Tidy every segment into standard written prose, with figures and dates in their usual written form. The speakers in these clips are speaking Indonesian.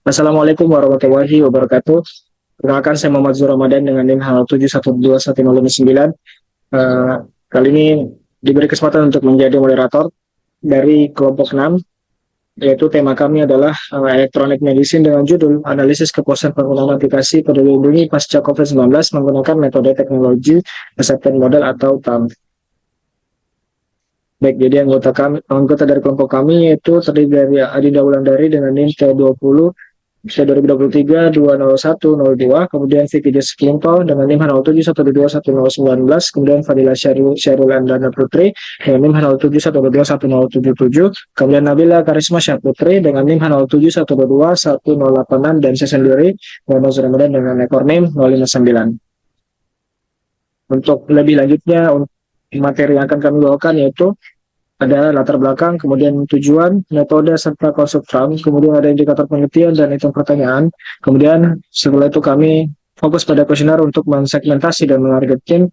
Assalamualaikum warahmatullahi wabarakatuh. Perkenalkan saya Muhammad Zur Ramadan dengan NIM H7121059. Eh, Kali ini diberi kesempatan untuk menjadi moderator dari kelompok 6, yaitu tema kami adalah Electronic Medicine dengan judul Analisis Kepuasan Penggunaan Aplikasi Peduli Lindungi Pasca COVID-19 menggunakan metode teknologi Acceptance Model atau TAM. Baik, jadi anggota dari kelompok kami yaitu terdiri dari Adinda Wulandari dengan NIM T20 2023-20102, kemudian Vicky Jessica Limpau dengan NIM 07121019, kemudian Fadila Syarul Andana Putri dengan NIM 07121077, kemudian Nabila Karisma Syahputri dengan NIM 07121086, dan saya sendiri Muhammad Ramadan dengan ekor NIM 059. Untuk lebih lanjutnya, materi yang akan kami bawakan yaitu ada latar belakang, kemudian tujuan, metode, serta konsep TRAM, kemudian ada indikator penelitian dan hitung pertanyaan. Kemudian setelah itu kami fokus pada kuesioner untuk mensegmentasi dan menargetkan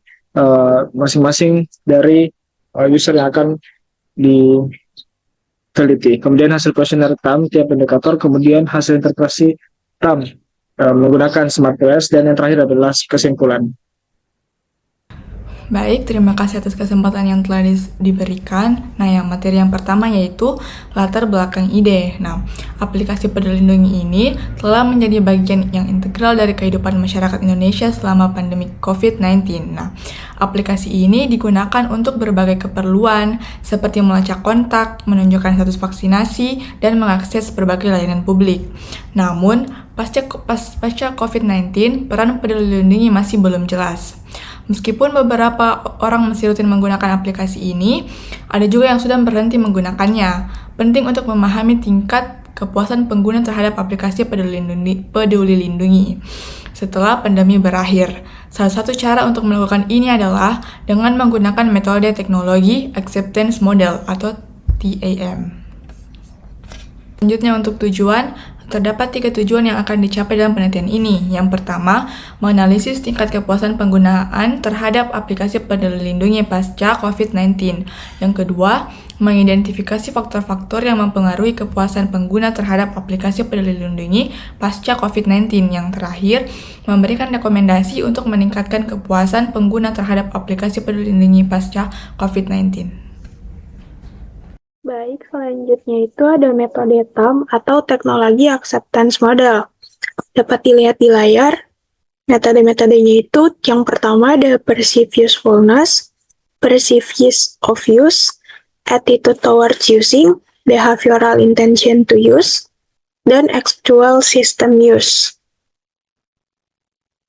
masing-masing dari user yang akan diteliti. Kemudian hasil kuesioner TRAM tiap indikator, kemudian hasil interpretasi TRAM menggunakan SmartQuest, dan yang terakhir adalah kesimpulan. Baik, terima kasih atas kesempatan yang telah diberikan. Nah, materi yang pertama yaitu latar belakang ide. Nah, aplikasi Peduli Lindungi ini telah menjadi bagian yang integral dari kehidupan masyarakat Indonesia selama pandemi COVID-19. Nah, aplikasi ini digunakan untuk berbagai keperluan seperti melacak kontak, menunjukkan status vaksinasi, dan mengakses berbagai layanan publik. Namun, pasca COVID-19, peran Peduli Lindungi masih belum jelas. Meskipun beberapa orang masih rutin menggunakan aplikasi ini, ada juga yang sudah berhenti menggunakannya. Penting untuk memahami tingkat kepuasan pengguna terhadap aplikasi Peduli Lindungi setelah pandemi berakhir. Salah satu cara untuk melakukan ini adalah dengan menggunakan metode teknologi Acceptance Model atau TAM. Selanjutnya untuk tujuan, terdapat 3 tujuan yang akan dicapai dalam penelitian ini. Yang pertama, menganalisis tingkat kepuasan penggunaan terhadap aplikasi Peduli Lindungi pasca COVID-19. Yang kedua, mengidentifikasi faktor-faktor yang mempengaruhi kepuasan pengguna terhadap aplikasi Peduli Lindungi pasca COVID-19. Yang terakhir, memberikan rekomendasi untuk meningkatkan kepuasan pengguna terhadap aplikasi Peduli Lindungi pasca COVID-19. Baik, selanjutnya itu ada metode TAM atau teknologi acceptance model. Dapat dilihat di layar, metode-metodenya itu yang pertama ada perceived usefulness, perceived ease of use, attitude towards using, behavioral intention to use, dan actual system use.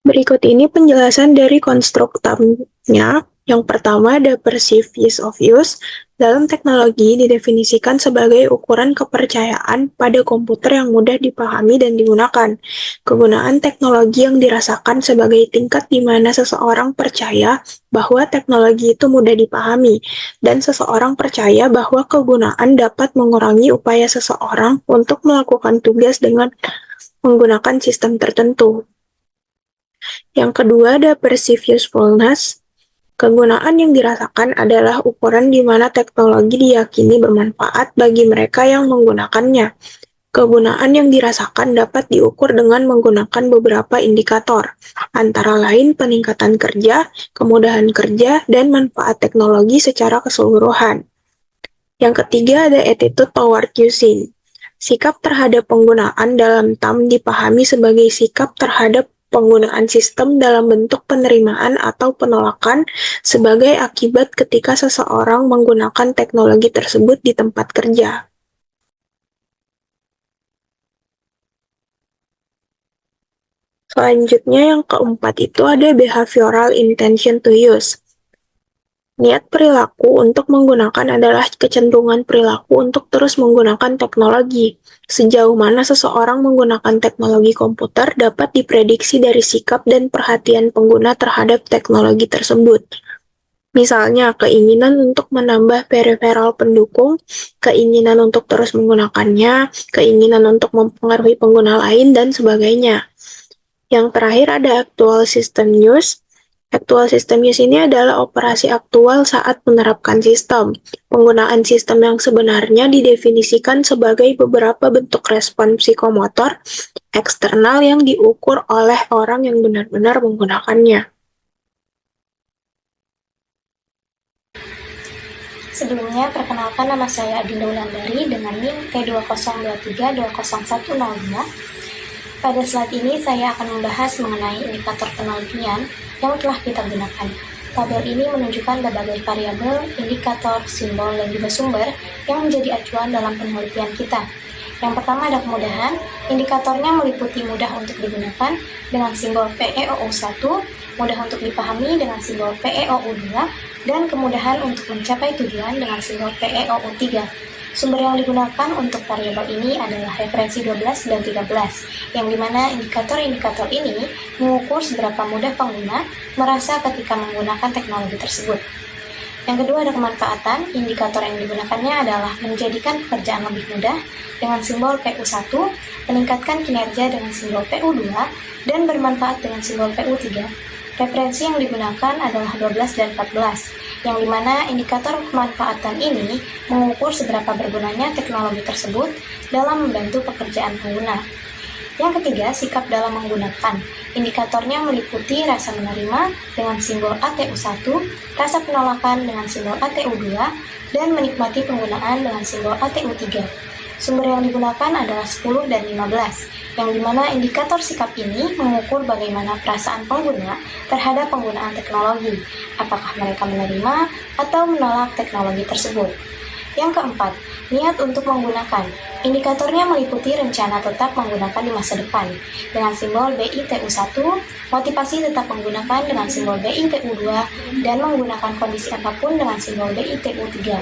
Berikut ini penjelasan dari konstruk TAM-nya. Yang pertama ada perceived ease of use. Dalam teknologi didefinisikan sebagai ukuran kepercayaan pada komputer yang mudah dipahami dan digunakan. Kegunaan teknologi yang dirasakan sebagai tingkat di mana seseorang percaya bahwa teknologi itu mudah dipahami, dan seseorang percaya bahwa kegunaan dapat mengurangi upaya seseorang untuk melakukan tugas dengan menggunakan sistem tertentu. Yang kedua ada perceived usefulness. Kegunaan yang dirasakan adalah ukuran di mana teknologi diyakini bermanfaat bagi mereka yang menggunakannya. Kegunaan yang dirasakan dapat diukur dengan menggunakan beberapa indikator, antara lain peningkatan kerja, kemudahan kerja, dan manfaat teknologi secara keseluruhan. Yang ketiga ada attitude toward using. Sikap terhadap penggunaan dalam TAM dipahami sebagai sikap terhadap penggunaan sistem dalam bentuk penerimaan atau penolakan sebagai akibat ketika seseorang menggunakan teknologi tersebut di tempat kerja. Selanjutnya yang keempat itu ada behavioral intention to use. Niat perilaku untuk menggunakan adalah kecenderungan perilaku untuk terus menggunakan teknologi. Sejauh mana seseorang menggunakan teknologi komputer dapat diprediksi dari sikap dan perhatian pengguna terhadap teknologi tersebut. Misalnya, keinginan untuk menambah peripheral pendukung, keinginan untuk terus menggunakannya, keinginan untuk mempengaruhi pengguna lain, dan sebagainya. Yang terakhir ada actual system use. Actual system use ini adalah operasi aktual saat menerapkan sistem. Penggunaan sistem yang sebenarnya didefinisikan sebagai beberapa bentuk respon psikomotor eksternal yang diukur oleh orang yang benar-benar menggunakannya. Sebelumnya, perkenalkan nama saya Adinda Wulandari dengan NIM T2023201102. Pada slide ini, saya akan membahas mengenai indikator penelitian yang telah kita gunakan. Tabel ini menunjukkan berbagai variabel, indikator, simbol, dan juga sumber yang menjadi acuan dalam penelitian kita. Yang pertama ada kemudahan, indikatornya meliputi mudah untuk digunakan dengan simbol PEOO1, mudah untuk dipahami dengan simbol PEOU2, dan kemudahan untuk mencapai tujuan dengan simbol PEOU3. Sumber yang digunakan untuk variabel ini adalah referensi 12 dan 13, yang dimana indikator-indikator ini mengukur seberapa mudah pengguna merasa ketika menggunakan teknologi tersebut. Yang kedua ada kemanfaatan, indikator yang digunakannya adalah menjadikan pekerjaan lebih mudah dengan simbol PU1, meningkatkan kinerja dengan simbol PU2, dan bermanfaat dengan simbol PU3. Referensi yang digunakan adalah 12 dan 14, yang dimana indikator kemanfaatan ini mengukur seberapa bergunanya teknologi tersebut dalam membantu pekerjaan pengguna. Yang ketiga, sikap dalam menggunakan. Indikatornya meliputi rasa menerima dengan simbol ATU1, rasa penolakan dengan simbol ATU2, dan menikmati penggunaan dengan simbol ATU3. Sumber yang digunakan adalah 10 dan 15, yang dimana indikator sikap ini mengukur bagaimana perasaan pengguna terhadap penggunaan teknologi, apakah mereka menerima atau menolak teknologi tersebut. Yang keempat, niat untuk menggunakan. Indikatornya meliputi rencana tetap menggunakan di masa depan dengan simbol BITU1, motivasi tetap menggunakan dengan simbol BITU2, dan menggunakan kondisi apapun dengan simbol BITU3.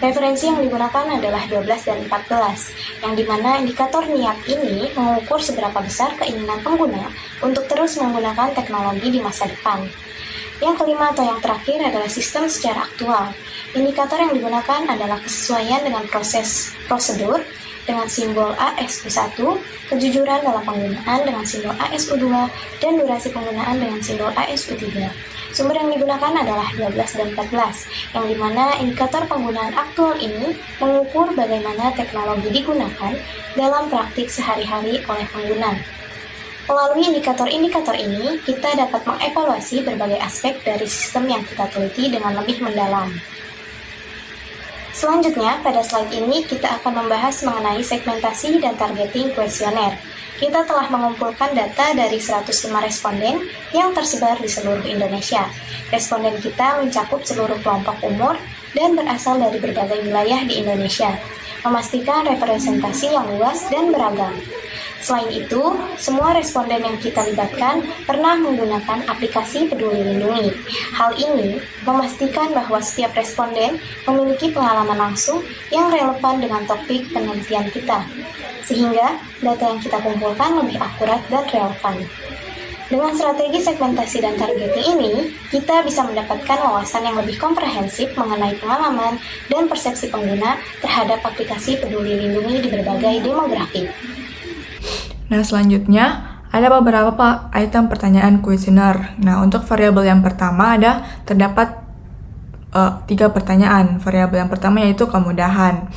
Referensi yang digunakan adalah 12 dan 14, yang dimana indikator niat ini mengukur seberapa besar keinginan pengguna untuk terus menggunakan teknologi di masa depan. Yang kelima atau yang terakhir adalah sistem secara aktual. Indikator yang digunakan adalah kesesuaian dengan prosedur dengan simbol ASU1, kejujuran dalam penggunaan dengan simbol ASU2, dan durasi penggunaan dengan simbol ASU3. Sumber yang digunakan adalah 12 dan 14, yang dimana indikator penggunaan aktual ini mengukur bagaimana teknologi digunakan dalam praktik sehari-hari oleh pengguna. Melalui indikator-indikator ini, kita dapat mengevaluasi berbagai aspek dari sistem yang kita teliti dengan lebih mendalam. Selanjutnya, pada slide ini kita akan membahas mengenai segmentasi dan targeting kuesioner. Kita telah mengumpulkan data dari 105 responden yang tersebar di seluruh Indonesia. Responden kita mencakup seluruh kelompok umur dan berasal dari berbagai wilayah di Indonesia, memastikan representasi yang luas dan beragam. Selain itu, semua responden yang kita libatkan pernah menggunakan aplikasi Peduli Lindungi. Hal ini memastikan bahwa setiap responden memiliki pengalaman langsung yang relevan dengan topik penelitian kita, sehingga data yang kita kumpulkan lebih akurat dan relevan. Dengan strategi segmentasi dan targeting ini, kita bisa mendapatkan wawasan yang lebih komprehensif mengenai pengalaman dan persepsi pengguna terhadap aplikasi Peduli Lindungi di berbagai demografi. Nah, selanjutnya ada beberapa item pertanyaan kuesioner. Nah, untuk variabel yang pertama terdapat 3 pertanyaan. Variabel yang pertama yaitu kemudahan.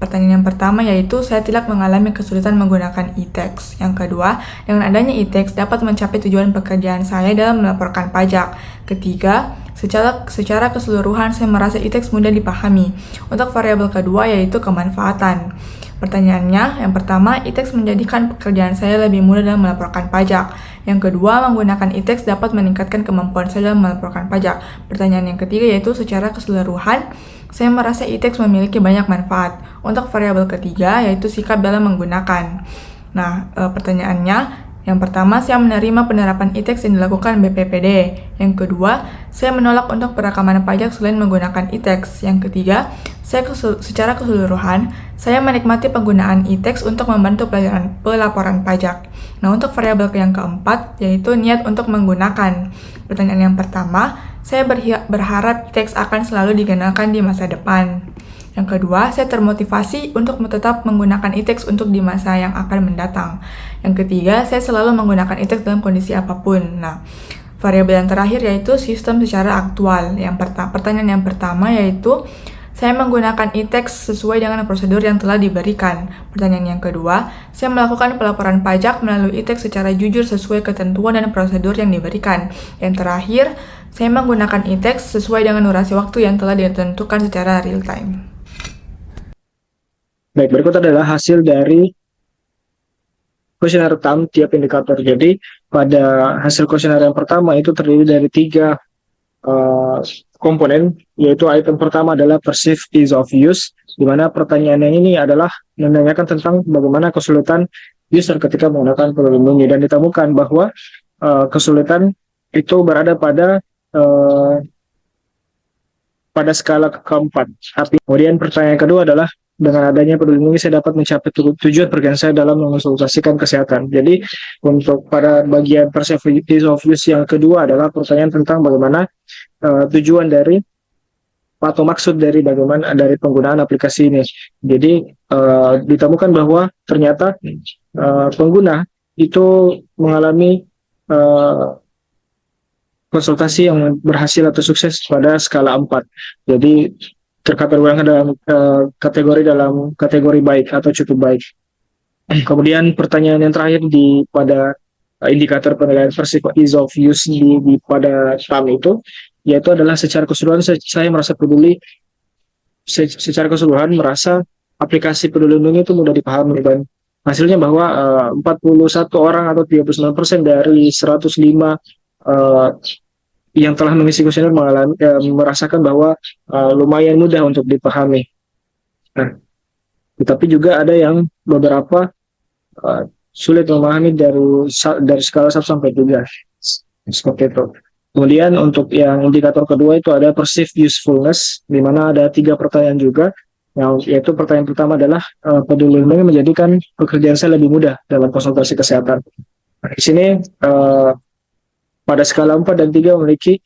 Pertanyaan yang pertama yaitu, saya tidak mengalami kesulitan menggunakan e-tax. Yang kedua, dengan adanya e-tax dapat mencapai tujuan pekerjaan saya dalam melaporkan pajak. Ketiga, secara keseluruhan saya merasa e-tax mudah dipahami. Untuk variabel kedua yaitu kemanfaatan. Pertanyaannya, yang pertama, e-tax menjadikan pekerjaan saya lebih mudah dalam melaporkan pajak. Yang kedua, menggunakan e-tax dapat meningkatkan kemampuan saya dalam melaporkan pajak. Pertanyaan yang ketiga yaitu, secara keseluruhan, saya merasa e-tax memiliki banyak manfaat. Untuk variabel ketiga yaitu sikap dalam menggunakan. Nah, pertanyaannya, yang pertama, saya menerima penerapan e-tax yang dilakukan BPPD. Yang kedua, saya menolak untuk perekaman pajak selain menggunakan e-tax. Yang ketiga, secara keseluruhan, saya menikmati penggunaan e-tax untuk membantu pelaporan pajak. Nah, untuk variabel yang keempat, yaitu niat untuk menggunakan. Pertanyaan yang pertama, saya berharap e-tax akan selalu digunakan di masa depan. Yang kedua, saya termotivasi untuk tetap menggunakan e-tax untuk di masa yang akan mendatang. Yang ketiga, saya selalu menggunakan e-tax dalam kondisi apapun. Nah, variabel yang terakhir yaitu sistem secara aktual. Pertanyaan yang pertama yaitu saya menggunakan e-tax sesuai dengan prosedur yang telah diberikan. Pertanyaan yang kedua, saya melakukan pelaporan pajak melalui e-tax secara jujur sesuai ketentuan dan prosedur yang diberikan. Yang terakhir, saya menggunakan e-tax sesuai dengan durasi waktu yang telah ditentukan secara real time. Baik, berikut adalah hasil dari kuesioner TAM tiap indikator. Jadi pada hasil kuesioner yang pertama itu terdiri dari 3 komponen, yaitu item pertama adalah perceived ease of use, di mana pertanyaannya ini adalah menanyakan tentang bagaimana kesulitan user ketika menggunakan Peduli Lindungi, dan ditemukan bahwa kesulitan itu berada pada skala keempat. Kemudian pertanyaan kedua adalah dengan adanya Peduli Lindungi saya dapat mencapai tujuan pergian saya dalam mengonsultasikan kesehatan. Jadi untuk pada bagian perceived ease of use yang kedua adalah pertanyaan tentang bagaimana tujuan dari atau maksud dari bagaimana dari penggunaan aplikasi ini. Jadi ditemukan bahwa ternyata pengguna itu mengalami konsultasi yang berhasil atau sukses pada skala 4. Jadi terkategorikan dalam kategori baik atau cukup baik. Kemudian pertanyaan yang terakhir pada indikator penilaian perceived ease of use di pada TAM itu, yaitu adalah secara keseluruhan saya merasa peduli, secara keseluruhan merasa aplikasi Peduli Lindungi itu mudah dipahami, dan hasilnya bahwa 41 orang atau 39% dari 105 yang telah mengisi kuesioner merasakan bahwa lumayan mudah untuk dipahami. Nah, tetapi juga ada yang beberapa sulit memahami dari skala 1 sampai 3 seperti itu. Kemudian untuk yang indikator kedua itu ada perceived usefulness, di mana ada 3 pertanyaan juga, yaitu pertanyaan pertama adalah Peduli Lindungi menjadikan pekerjaan saya lebih mudah dalam konsultasi kesehatan. Nah, di sini pada skala 4 dan 3 memiliki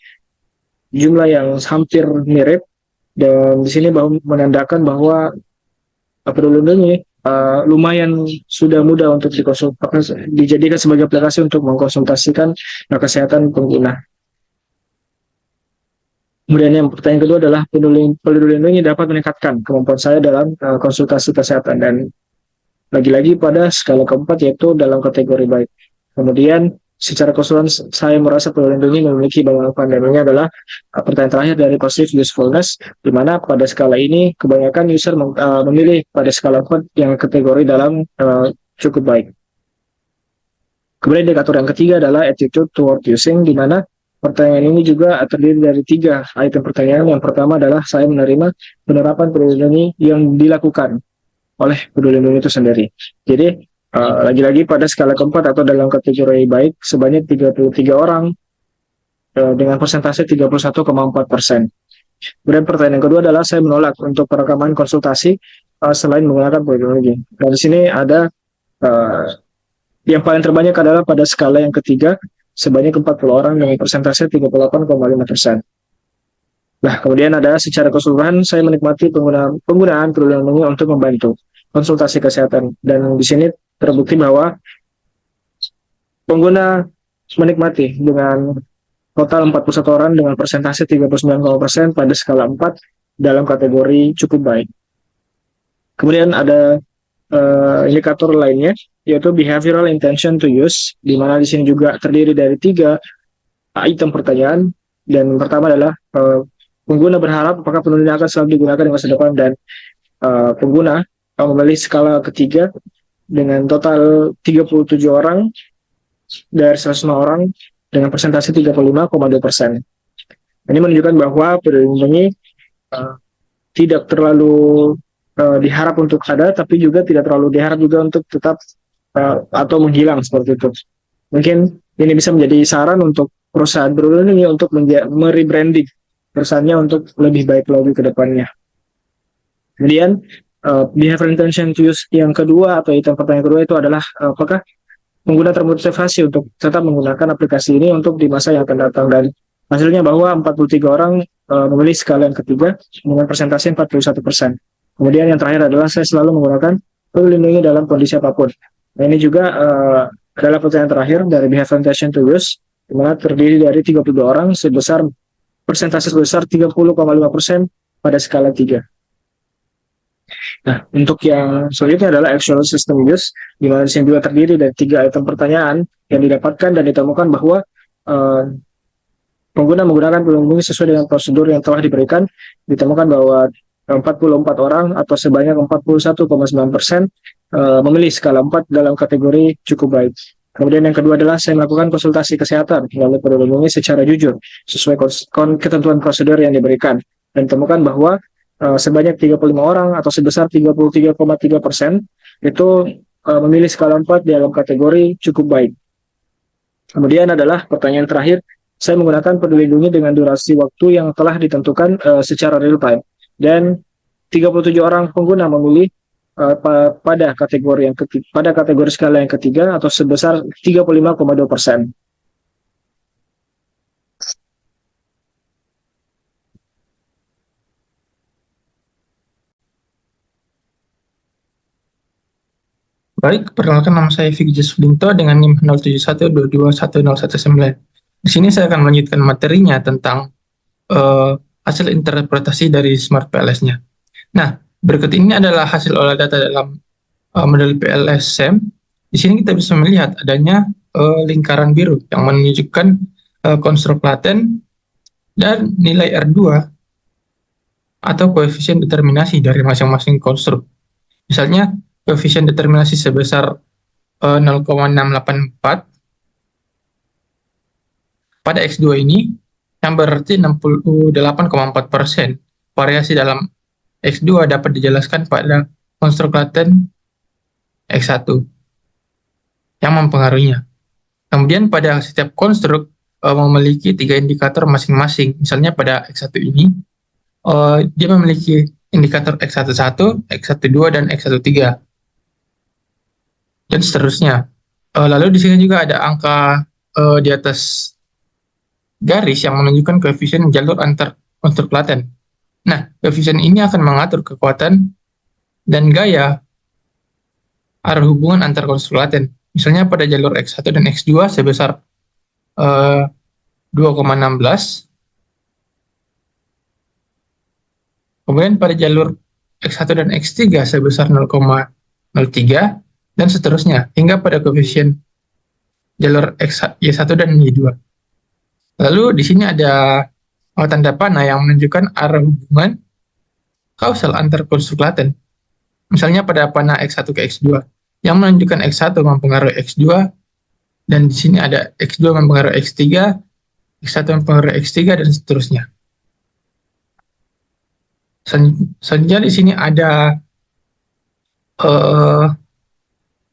jumlah yang hampir mirip, dan di sini menandakan bahwa Peduli Lindungi lumayan sudah mudah untuk dijadikan sebagai aplikasi untuk mengkonsultasikan kesehatan pengguna. Kemudian yang pertanyaan kedua adalah Peduli Lindungi dapat meningkatkan kemampuan saya dalam konsultasi kesehatan, dan lagi-lagi pada skala keempat yaitu dalam kategori baik. Kemudian secara keseluruhan saya merasa Peduli Lindungi memiliki banyak pandangannya adalah pertanyaan terakhir dari perceived usefulness, di mana pada skala ini kebanyakan user memilih pada skala 4 yang kategori dalam cukup baik. Kemudian indikator yang ketiga adalah attitude toward using, di mana pertanyaan ini juga terdiri dari 3 item pertanyaan. Yang pertama adalah saya menerima penerapan Peduli Lindungi yang dilakukan oleh Peduli Lindungi itu sendiri. Jadi lagi-lagi pada skala keempat atau dalam kategori baik sebanyak 33 orang dengan persentase 31,4%. Kemudian pertanyaan yang kedua adalah saya menolak untuk perekaman konsultasi selain menggunakan Peduli Lindungi. Dan di sini ada yang paling terbanyak adalah pada skala yang ketiga sebanyak 40 orang dengan persentase 38,5%. Nah, kemudian ada secara keseluruhan saya menikmati penggunaan Peduli Lindungi untuk membantu konsultasi kesehatan, dan di sini terbukti bahwa pengguna menikmati dengan total 41 orang dengan persentase 39,% pada skala 4 dalam kategori cukup baik. Kemudian ada indikator lainnya yaitu behavioral intention to use, di mana di sini juga terdiri dari 3 item pertanyaan, dan pertama adalah pengguna berharap apakah Peduli Lindungi akan selalu digunakan di masa depan, dan pengguna memilih skala ketiga dengan total 37 orang dari 105 orang dengan persentase 35,2%. Ini menunjukkan bahwa Peduli Lindungi tidak terlalu diharap untuk ada, tapi juga tidak terlalu diharap juga untuk tetap atau menghilang seperti itu. Mungkin ini bisa menjadi saran untuk perusahaan Peduli Lindungi untuk merebranding perusahaannya untuk lebih baik lagi ke depannya. Kemudian behavioral intention to use yang kedua atau item pertanyaan kedua itu adalah apakah pengguna termotivasi untuk tetap menggunakan aplikasi ini untuk di masa yang akan datang, dan hasilnya bahwa 43 orang memilih skala yang ketiga dengan persentase 41%. Kemudian yang terakhir adalah saya selalu menggunakan Peduli Lindungi dalam kondisi apapun. Nah, ini juga adalah pertanyaan terakhir dari behavioral intention to use, di mana terdiri dari 32 orang persentase sebesar 30,5% pada skala 3. Nah, untuk yang selanjutnya adalah actual system use, di mana di sini juga terdiri dari 3 item pertanyaan yang didapatkan dan ditemukan bahwa pengguna menggunakan peduli lindungi sesuai dengan prosedur yang telah diberikan. Ditemukan bahwa 44 orang atau sebanyak 41,9% memilih skala 4 dalam kategori cukup baik. Kemudian yang kedua adalah saya melakukan konsultasi kesehatan melalui peduli lindungi secara jujur sesuai ketentuan prosedur yang diberikan, dan ditemukan bahwa sebanyak 35 orang atau sebesar 33,3% itu memilih skala 4 dalam kategori cukup baik. Kemudian adalah pertanyaan terakhir, saya menggunakan peduli lindungi dengan durasi waktu yang telah ditentukan secara real time, dan 37 orang pengguna memilih pada kategori skala yang ketiga atau sebesar 35,2%. Baik, perkenalkan nama saya Vicky Jasudinto dengan NIM 0712210119. Di sini saya akan melanjutkan materinya tentang hasil interpretasi dari Smart PLS-nya. Nah, berikut ini adalah hasil olah data dalam model PLS SEM. Di sini kita bisa melihat adanya lingkaran biru yang menunjukkan konstruk laten dan nilai R2 atau koefisien determinasi dari masing-masing konstruk. Misalnya, koefisien determinasi sebesar 0,684 pada X2 ini, yang berarti 68,4%. Variasi dalam X2 dapat dijelaskan pada konstruk laten X1 yang mempengaruhinya. Kemudian pada setiap konstruk memiliki 3 indikator masing-masing. Misalnya pada X1 ini, dia memiliki indikator X11, X12, dan X13. Dan seterusnya. Lalu di sini juga ada angka di atas garis yang menunjukkan koefisien jalur antar konstruk laten. Nah, koefisien ini akan mengatur kekuatan dan gaya arah hubungan antar konstruk laten. Misalnya pada jalur X1 dan X2 sebesar 2,16. Kemudian pada jalur X1 dan X3 sebesar 0,03. Dan seterusnya, hingga pada koefisien jalur Y1 dan Y2. Lalu di sini ada tanda panah yang menunjukkan arah hubungan kausal antar konstruk laten. Misalnya pada panah X1 ke X2, yang menunjukkan X1 mempengaruhi X2, dan di sini ada X2 mempengaruhi X3, X1 mempengaruhi X3, dan seterusnya. Selanjutnya di sini ada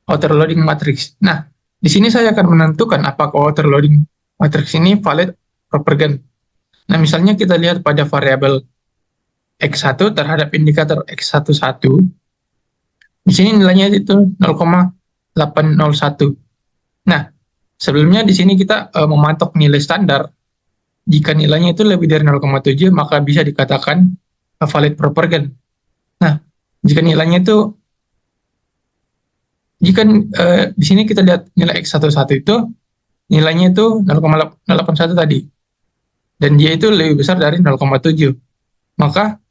outer loading matrix. Nah, di sini saya akan menentukan apakah outer loading matrix ini valid propagand. Nah, misalnya kita lihat pada variabel X1 terhadap indikator X11, di sini nilainya itu 0,801. Nah, sebelumnya di sini kita mematok nilai standar. Jika nilainya itu lebih dari 0,7, maka bisa dikatakan valid propagand. Nah, jika nilainya itu di sini kita lihat nilai X11 itu nilainya itu 0,81 tadi, dan dia itu lebih besar dari 0,7, maka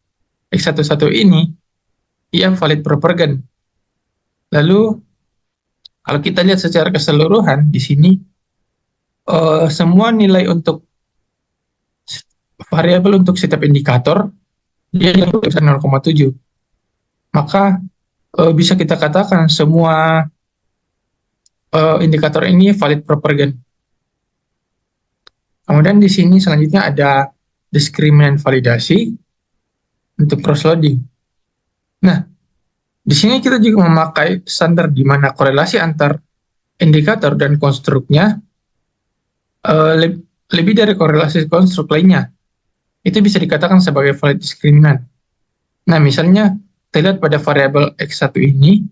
X11 ini ia valid propagand. Lalu kalau kita lihat secara keseluruhan di sini semua nilai untuk variabel untuk setiap indikator dia lebih besar 0,7, maka bisa kita katakan semua indikator ini valid propagand. Kemudian di sini selanjutnya ada diskriminan validasi untuk cross-loading. Nah, di sini kita juga memakai standar di mana korelasi antar indikator dan konstruknya lebih dari korelasi konstruk lainnya. Itu bisa dikatakan sebagai valid diskriminan. Nah, misalnya kita lihat pada variabel X1 ini,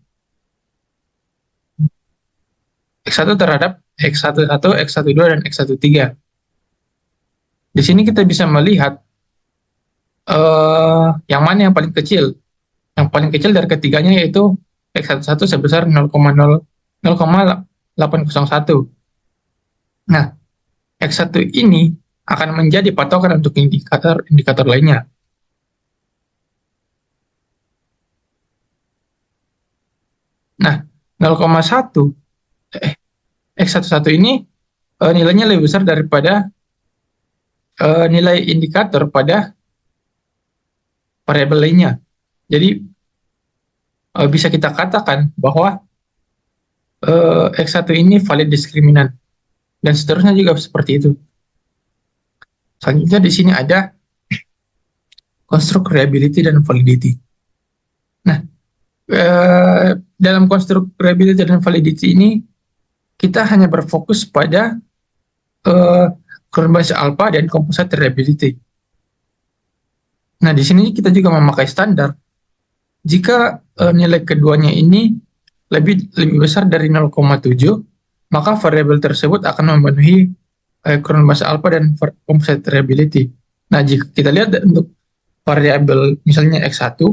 X1 terhadap X11, X12, dan X13. Di sini kita bisa melihat yang mana yang paling kecil. Yang paling kecil dari ketiganya yaitu X11 sebesar 0,801. Nah, X1 ini akan menjadi patokan untuk indikator lainnya. Nah, 0,1 X11 ini nilainya lebih besar daripada nilai indikator pada variabel lainnya. Jadi bisa kita katakan bahwa X1 ini valid diskriminan, dan seterusnya juga seperti itu. Selanjutnya di sini ada konstruk reliability dan validity. Nah, dalam konstruk reliability dan validity ini kita hanya berfokus pada Kron-Base alpha dan composite reliability. Nah, di sini kita juga memakai standar. Jika nilai keduanya ini lebih besar dari 0,7, maka variabel tersebut akan memenuhi Kron-Base alpha dan composite reliability. Nah, jika kita lihat untuk variabel misalnya X1,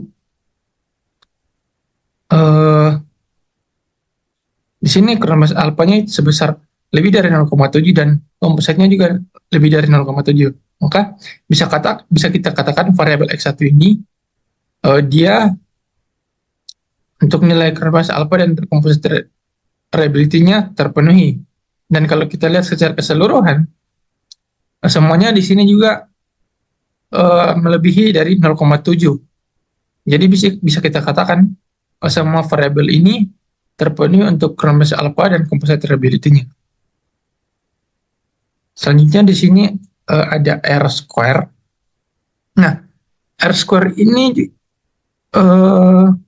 di sini Kron-Base alpha-nya sebesar lebih dari 0,7 dan composite-nya juga lebih dari 0,7. Maka bisa kita katakan variabel X1 ini dia untuk nilai Kron-Base alpha dan composite reliability-nya terpenuhi. Dan kalau kita lihat secara keseluruhan, semuanya di sini juga melebihi dari 0,7. Jadi bisa kita katakan semua variabel ini terpenuhi untuk Kron-Base alpha dan composite reliability-nya. Selanjutnya di sini ada R-square. Nah, R-square ini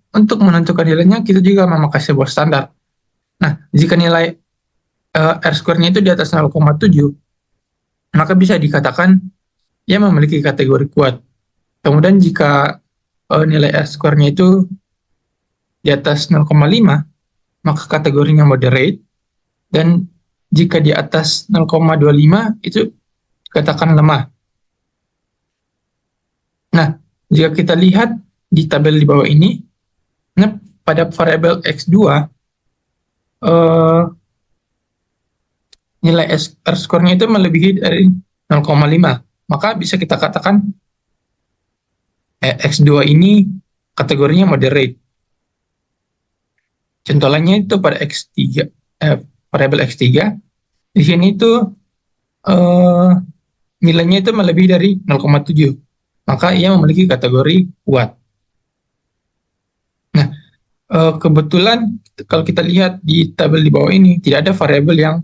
untuk menentukan nilainya kita juga memakai sebuah standar. Nah, jika nilai R-square-nya itu di atas 0,7, maka bisa dikatakan ia memiliki kategori kuat. Kemudian jika nilai R-square-nya itu di atas 0,5, maka kategorinya moderate, dan jika di atas 0,25 itu dikatakan lemah. Nah, jika kita lihat di tabel di bawah ini, nah, pada variabel X2 nilai R-square-nya itu melebihi dari 0,5, maka bisa kita katakan X2 ini kategorinya moderate. Contoh lainnya itu pada X3, variabel X3, di sini itu nilainya itu melebihi dari 0,7, maka ia memiliki kategori kuat. Nah, kebetulan kalau kita lihat di tabel di bawah ini tidak ada variabel yang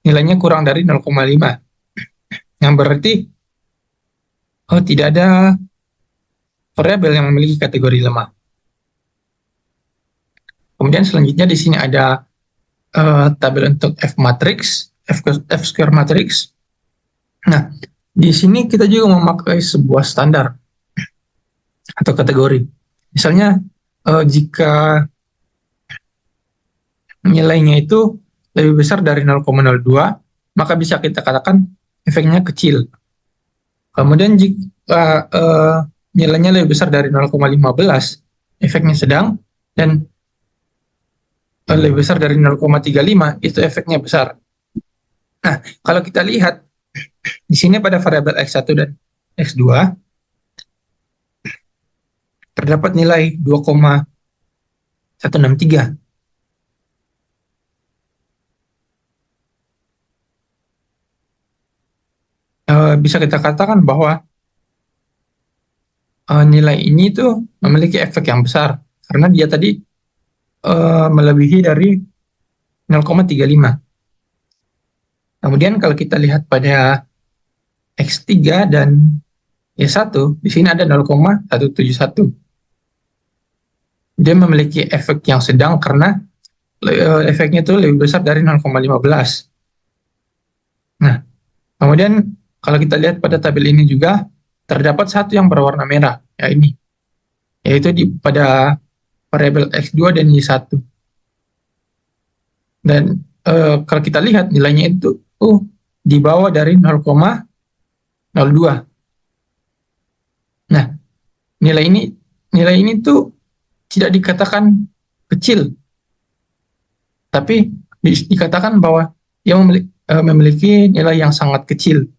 nilainya kurang dari 0,5, yang berarti tidak ada variabel yang memiliki kategori lemah. Kemudian selanjutnya di sini ada tabel untuk F square matrix. Nah, di sini kita juga memakai sebuah standar atau kategori. Misalnya jika nilainya itu lebih besar dari 0,02, maka bisa kita katakan efeknya kecil. Kemudian jika nilainya lebih besar dari 0,15, efeknya sedang, dan lebih besar dari 0,35, itu efeknya besar. Nah, kalau kita lihat di sini pada variabel X1 dan X2 terdapat nilai 2,163. Bisa kita katakan bahwa nilai ini tuh memiliki efek yang besar karena dia tadi melebihi dari 0,35. Kemudian kalau kita lihat pada X3 dan Y1, di sini ada 0,171. Dia memiliki efek yang sedang karena efeknya itu lebih besar dari 0,15. Nah, kemudian kalau kita lihat pada tabel ini juga terdapat satu yang berwarna merah, yaitu pada variabel X2 dan Y1. Dan kalau kita lihat nilainya itu di bawah dari 0,02. Nah, nilai ini tuh tidak dikatakan kecil, tapi dikatakan bahwa ia memiliki nilai yang sangat kecil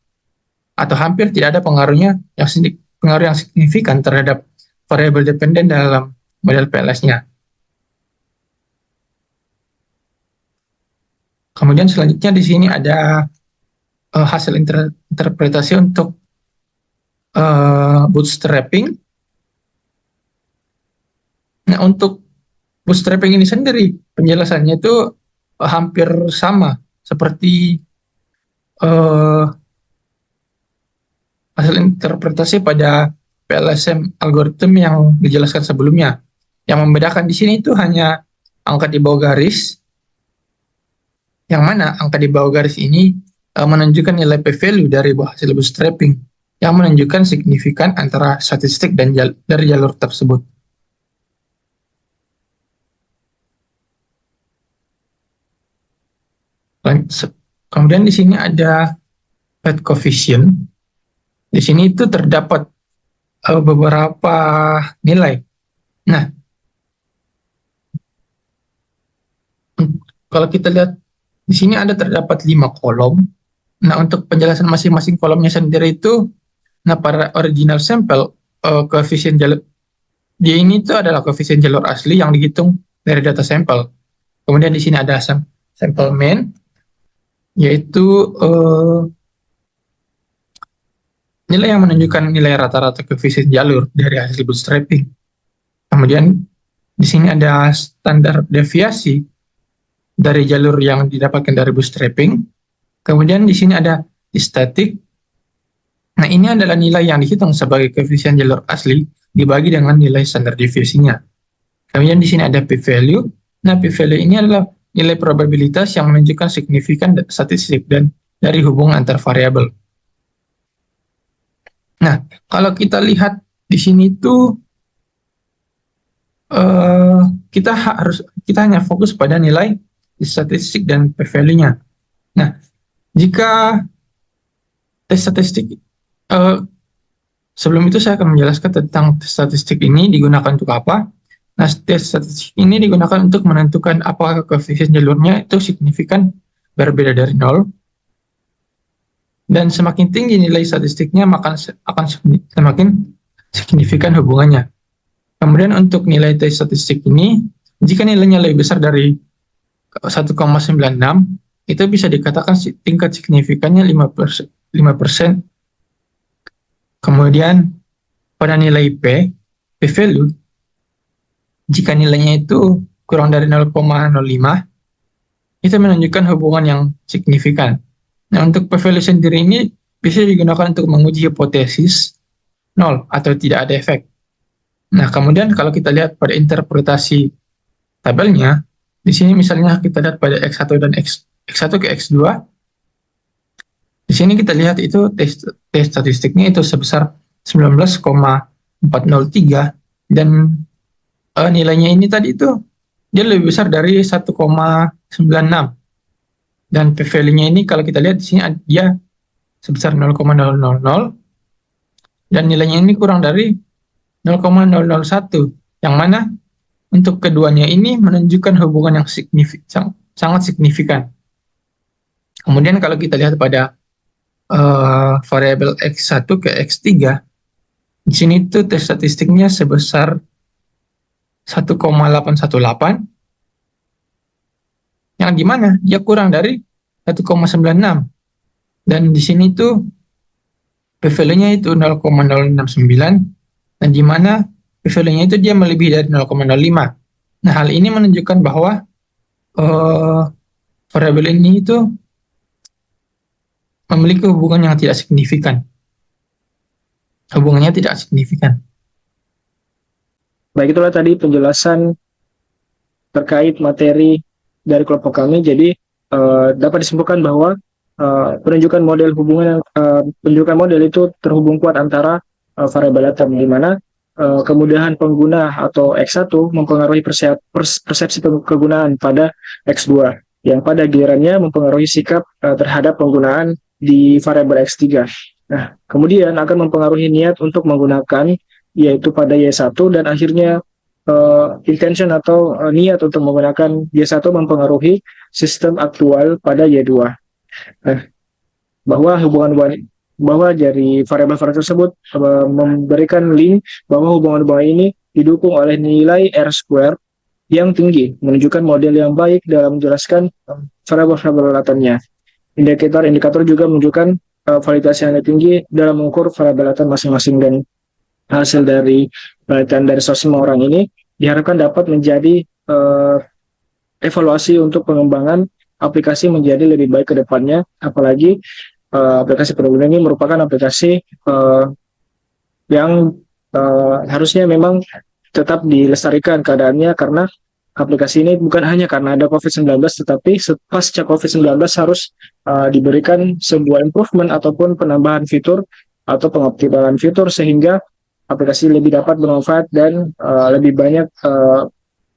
atau hampir tidak ada pengaruh yang signifikan terhadap variabel dependen dalam model PLS-nya. Kemudian selanjutnya di sini ada hasil interpretasi untuk bootstrapping. Nah, untuk bootstrapping ini sendiri penjelasannya itu hampir sama seperti hasil interpretasi pada PLSM algoritma yang dijelaskan sebelumnya. Yang membedakan di sini itu hanya angka di bawah garis, yang mana angka di bawah garis ini menunjukkan nilai p-value dari hasil bootstrapping yang menunjukkan signifikan antara statistik dan dari jalur tersebut. Kemudian di sini ada P coefficient. Di sini itu terdapat beberapa nilai. Nah, kalau kita lihat di sini terdapat 5 kolom. Nah, untuk penjelasan masing-masing kolomnya sendiri itu, nah pada original sampel koefisien jalur dia ini itu adalah koefisien jalur asli yang dihitung dari data sampel. Kemudian di sini ada sampel mean, yaitu nilai yang menunjukkan nilai rata-rata koefisien jalur dari hasil bootstrapping. Kemudian di sini ada standar deviasi dari jalur yang didapatkan dari bootstrapping. Kemudian di sini ada static. Nah, ini adalah nilai yang dihitung sebagai koefisien jalur asli dibagi dengan nilai standar deviasinya. Kemudian di sini ada p-value. Nah, p-value ini adalah nilai probabilitas yang menunjukkan signifikan statistik dan dari hubungan antar variabel. Nah, kalau kita lihat di sini tuh kita hanya fokus pada nilai statistik dan p-value-nya. Nah, jika tes statistik sebelum itu saya akan menjelaskan tentang tes statistik ini digunakan untuk apa. Nah, tes statistik ini digunakan untuk menentukan apakah koefisien jalurnya itu signifikan berbeda dari 0. Dan semakin tinggi nilai statistiknya, maka akan semakin signifikan hubungannya. Kemudian untuk nilai tes statistik ini, jika nilainya lebih besar dari 1,96, itu bisa dikatakan tingkat signifikannya 5%. Kemudian pada nilai p-value, jika nilainya itu kurang dari 0,05, itu menunjukkan hubungan yang signifikan. Nah, untuk p-value sendiri ini bisa digunakan untuk menguji hipotesis 0 atau tidak ada efek. Nah, kemudian kalau kita lihat pada interpretasi tabelnya, di sini misalnya kita lihat pada X1 dan X1 ke X2, di sini kita lihat itu tes statistiknya itu sebesar 19,403 dan nilainya ini tadi itu dia lebih besar dari 1,96. Dan p-value-nya ini kalau kita lihat di sini dia sebesar 0,000 dan nilainya ini kurang dari 0,001, yang mana untuk keduanya ini menunjukkan hubungan yang sangat signifikan. Kemudian kalau kita lihat pada variabel X1 ke X3, di sini tuh tes statistiknya sebesar 1,818, yang dimana dia kurang dari 1,96, dan di sini tuh p-value-nya itu 0,069, dan dimana p-value-nya itu dia melebihi dari 0,05. Nah, hal ini menunjukkan bahwa variabel ini itu memiliki hubungan yang tidak signifikan. Hubungannya tidak signifikan. Baik, itulah tadi penjelasan terkait materi dari kelompok kami. Jadi dapat disimpulkan bahwa penunjukan model itu terhubung kuat antara variabel atom, di mana kemudahan pengguna atau X1 mempengaruhi persepsi kegunaan pada X2, yang pada gilirannya mempengaruhi sikap terhadap penggunaan di variabel X3. Nah, kemudian akan mempengaruhi niat untuk menggunakan, yaitu pada Y1, dan akhirnya intention atau niat untuk menggunakan Y1 mempengaruhi sistem aktual pada Y2. Nah, bahwa dari variabel-variabel tersebut memberikan link bahwa hubungan-hubungan ini didukung oleh nilai R square yang tinggi, menunjukkan model yang baik dalam menjelaskan variabel-variabel latennya. Indikator juga menunjukkan validitas yang tinggi dalam mengukur variabel laten masing-masing, dan hasil dari penelitian dari 105 orang ini diharapkan dapat menjadi evaluasi untuk pengembangan aplikasi menjadi lebih baik ke depannya, apalagi aplikasi peduli ini merupakan aplikasi yang harusnya memang tetap dilestarikan keadaannya, karena aplikasi ini bukan hanya karena ada COVID-19, tetapi pasca COVID-19 harus diberikan sebuah improvement ataupun penambahan fitur atau pengoptimalan fitur sehingga aplikasi lebih dapat bermanfaat dan lebih banyak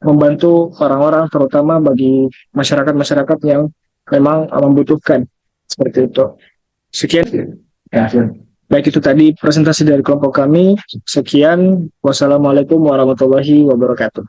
membantu orang-orang, terutama bagi masyarakat-masyarakat yang memang membutuhkan. Seperti itu. Sekian. Ya. Baik, itu tadi presentasi dari kelompok kami. Sekian. Wassalamualaikum warahmatullahi wabarakatuh.